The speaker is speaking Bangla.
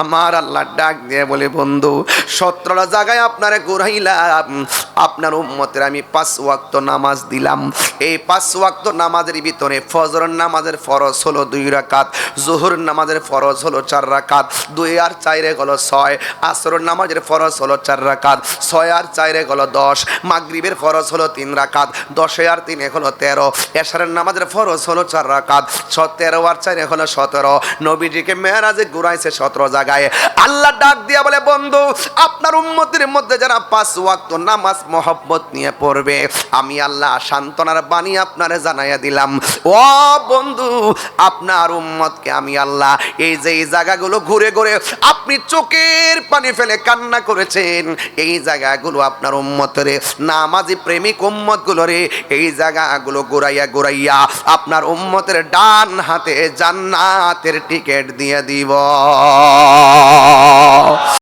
আমার আল্লাহ ডাক দিয়ে বলে, বন্ধু 17টা জায়গায় আপনারে ঘুরাইলাম, আপনার উম্মতের আমি 5 ওয়াক্ত নামাজ দিলাম। এই 5 ওয়াক্ত নামাজের ভিতরে ফজর নামাজের ফরজ হলো 2 রাকাত, জোহর নামাজের ফরজ হলো 4 রাকাত, 2 আর 4 হলো 6, আসর নামাজের ফরজ হলো 4 রাকাত, 6 আর 4 হলো 10, মাগরিবের ফরজ হলো 3 রাকাত, 10 আর 3 হলো 13, এশারের নামাজের ফরজ হলো 4 রাকাত, 13 আর 4 হলো 17। নবীজিকে মেরাজে ঘুরাইছে 17 জায়গায়। আল্লাহ ডাক দিয়া বলে, বন্ধু আপনার উম্মতের মধ্যে যারা 5 ওয়াক্ত নামাজ মহব্বত নিয়ে পড়বে, আমি আল্লাহ সান্ত্বনার বাণী আপনারে জানাইয়া দিলাম। ও বন্ধু, আপনার উম্মতকে আমি আল্লাহ এই যে এই জায়গাগুলো ঘুরে ঘুরে আপনি চোখের পানি ফেলে কান্না করেছেন, এই জায়গাগুলো আপনার উম্মতের নামাজি প্রেমিক উম্মতগুলো রে, এই জায়গাগুলো ঘুরাইয়া ঘুরাইয়া আপনার উম্মতের ডান হাতে জান্নাতের টিকিট দিয়ে দিব।